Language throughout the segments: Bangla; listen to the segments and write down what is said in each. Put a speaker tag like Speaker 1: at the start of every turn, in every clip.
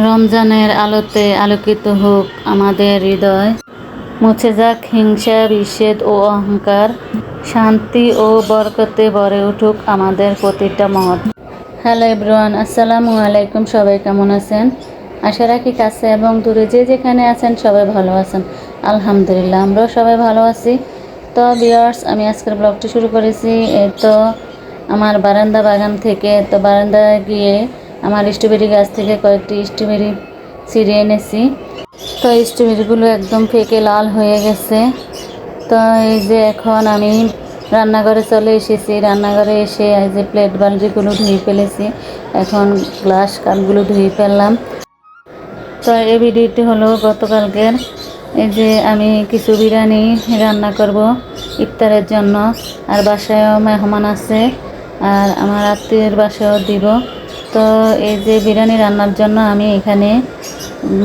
Speaker 1: রমজানের আলোতে আলোকিত হোক আমাদের হৃদয়, মুছে যাক হিংসা, বিষেদ ও অহংকার, শান্তি ও বরকতে ভরে উঠুক আমাদের প্রতিটা মহৎ। হ্যালো এভরিওয়ান, আসসালামু আলাইকুম। সবাই কেমন আছেন? আশা রাখি কাছে এবং দূরে যে যেখানে আছেন সবাই ভালো আছেন। আলহামদুলিল্লাহ, আমরাও সবাই ভালো আছি। তো ভিউয়ার্স, আমি আজকের ব্লগটি শুরু করেছি তো আমার বারান্দা বাগান থেকে। তো বারান্দায় গিয়ে আমার স্ট্রবেরি গাছ থেকে কয়েকটি স্ট্রবেরি ছিঁড়ে এনেছি। তো স্ট্রবেরিগুলো একদম পেকে লাল হয়ে গেছে। তো এই যে এখন আমি রান্নাঘরে চলে এসেছি। রান্নাঘরে এসে এই যে প্লেট বালতিগুলো ধুয়ে ফেলেছি, এখন গ্লাস কাপগুলো ধুয়ে ফেললাম। তো এই ভিডিওটি হলো গতকালকের। এই যে আমি কিছু বিরিয়ানি রান্না করব ইফতারের জন্য, আর বাসায়ও মেহমান আছে, আর আমার আত্মীয়ের বাসায়ও দিব। তো এই যে বিরিয়ানি রান্নার জন্য আমি এখানে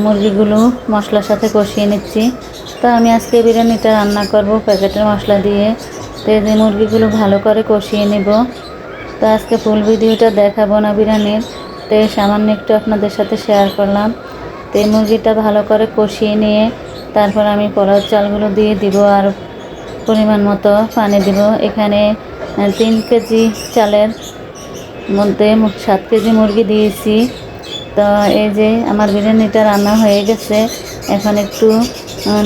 Speaker 1: মুরগিগুলো মশলার সাথে কষিয়ে নিচ্ছি। তো আমি আজকে বিরিয়ানিটা রান্না করব প্যাকেটের মশলা দিয়ে। তো এই যে মুরগিগুলো ভালো করে কষিয়ে নেব। তো আজকে ফুল ভিডিওটা দেখাবো না বিরিয়ানির, তো সামান্য একটু আপনাদের সাথে শেয়ার করলাম। তো এই মুরগিটা ভালো করে কষিয়ে নিয়ে তারপর আমি পোলাও চালগুলো দিয়ে দিব, আর পরিমাণ মতো পানি দিব। এখানে 3 কেজি চালের মধ্যে 7 কেজি মুরগি দিয়েছি। তো এই যে আমার বিরিয়ানিটা রান্না হয়ে গেছে, এখন একটু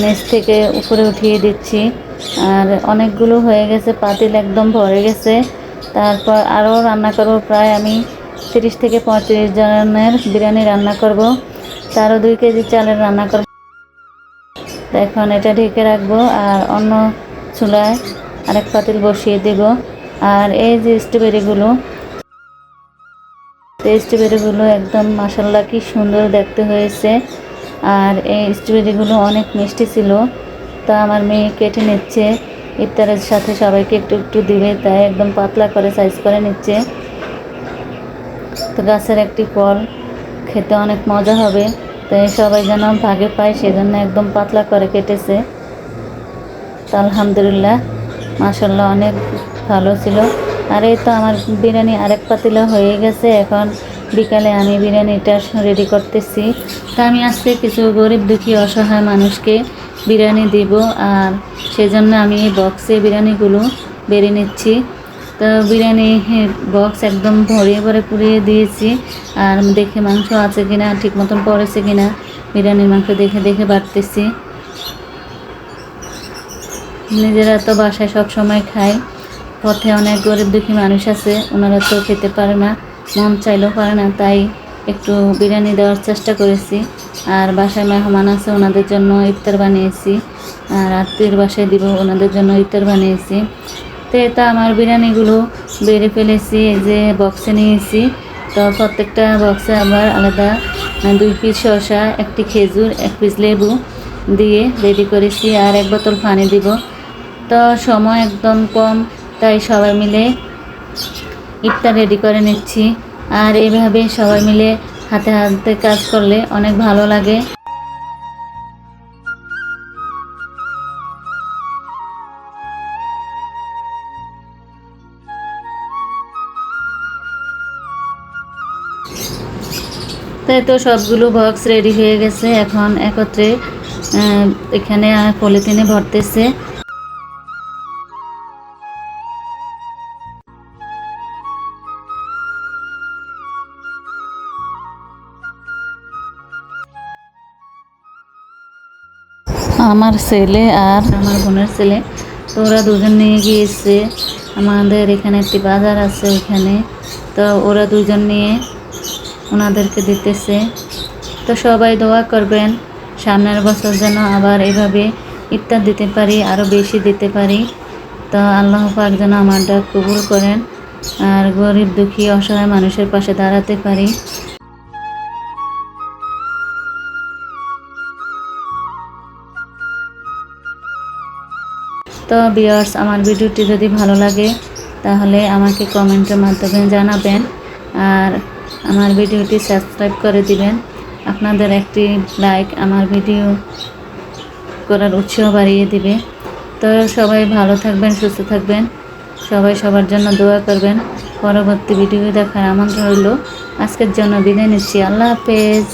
Speaker 1: নিচ থেকে উপরে উঠিয়ে দিচ্ছি। আর অনেকগুলো হয়ে গেছে, পাতিল একদম ভরে গেছে। তারপর আরও রান্না করব, প্রায় আমি 30 থেকে 35 জনের বিরিয়ানি রান্না করব। তারও 2 কেজি চালের রান্না করব। এখন এটা ঢেকে রাখবো, আর অন্য চুলায় আরেক পাতিল বসিয়ে দেব। আর এই যে স্ট্রবেরিগুলো একদম মাশাআল্লাহ কি সুন্দর দেখতে হয়েছে। আর এই স্ট্রবেরিগুলো অনেক মিষ্টি ছিল। তা আমার মেয়ে কেটে নিচ্ছে, ইফতারের সাথে সবাইকে একটু একটু দিবে, তাই একদম পাতলা করে সাইজ করে নিচ্ছে। তো গাছের একটি ফল, খেতে অনেক মজা হবে, তাই সবাই যেন ভাগে পায় সেজন্য একদম পাতলা করে কেটেছে। তো আলহামদুলিল্লাহ, মাশাআল্লাহ অনেক ভালো ছিল। আর এই তো আমার বিরিয়ানি আরেক পাতিলা হয়ে গেছে। এখন বিকালে আমি বিরিয়ানিটা রেডি করতেছি। তা আমি আজকে কিছু গরিব দুঃখী অসহায় মানুষকে বিরিয়ানি দিব, আর সেজন্য আমি এই বক্সে বিরিয়ানিগুলো বেড়ে নিচ্ছি। তো বিরিয়ানি বক্স একদম ভরিয়ে ভরে পুড়িয়ে দিয়েছি। আর দেখে মাংস আছে কিনা, ঠিক মতন পড়েছে কিনা, বিরিয়ানির মাংস দেখে দেখে বাড়তেছি। নিজেরা তো বাসায় সব সময় খায়, পথে অনেক গরিব দুঃখী মানুষ আছে, ওনারা তো খেতে পারে না, মন চাইলেও পারে না, তাই একটু বিরিয়ানি দেওয়ার চেষ্টা করেছি। আর বাসায় মেহমান আছে, ওনাদের জন্য ইফতার বানিয়েছি। আর আত্মীয়ের বাসায় দিব, ওনাদের জন্য ইফতার বানিয়েছি। তো এটা আমার বিরিয়ানিগুলো বেড়ে ফেলেছি, এই যে বক্সে নিয়েছি। তো প্রত্যেকটা বক্সে আবার আলাদা 2 পিস শসা, 1টি খেজুর, 1 পিস লেবু দিয়ে রেডি করেছি, আর 1 বোতল পানি দিব। তো সময় একদম কম, তাই সবাই মিলে ইফতার রেডি করে নিচ্ছি। আর এইভাবে সবাই মিলে হাতে হাতে কাজ করলে অনেক ভালো লাগে। তাই তো সবগুলো বক্স রেডি হয়ে গেছে, এখন একত্রে এখানে পলিথিনে ভরতেছে। আমার ছেলে আর আমার বোনের ছেলে, তো ওরা দুজন নিয়ে গিয়েছে। আমাদের এখানে একটি বাজার আছে ওইখানে, তো ওরা দুজন নিয়ে ওনাদেরকে দিতেছে। তো সবাই দোয়া করবেন সামনের বছর যেন আবার এভাবে ইফতার দিতে পারি, আরও বেশি দিতে পারি। তো আল্লাহ পাক যেন আমার ডাক কবুল করেন, আর গরিব দুঃখী অসহায় মানুষের পাশে দাঁড়াতে পারি। তো ভিউয়ার্স, আমার ভিডিওটি যদি ভালো লাগে তাহলে আমাকে কমেন্টের মাধ্যমে জানাবেন, আর আমার ভিডিওটি সাবস্ক্রাইব করে দিবেন। আপনাদের একটি লাইক আমার ভিডিও করার উৎসাহ বাড়িয়ে দিবে। তো সবাই ভালো থাকবেন, সুস্থ থাকবেন, সবাই সবার জন্য দোয়া করবেন। পরবর্তী ভিডিও দেখার আমন্ত্রণ রইল। আজকের জন্য বিদায় নিচ্ছি। আল্লাহ হাফেজ।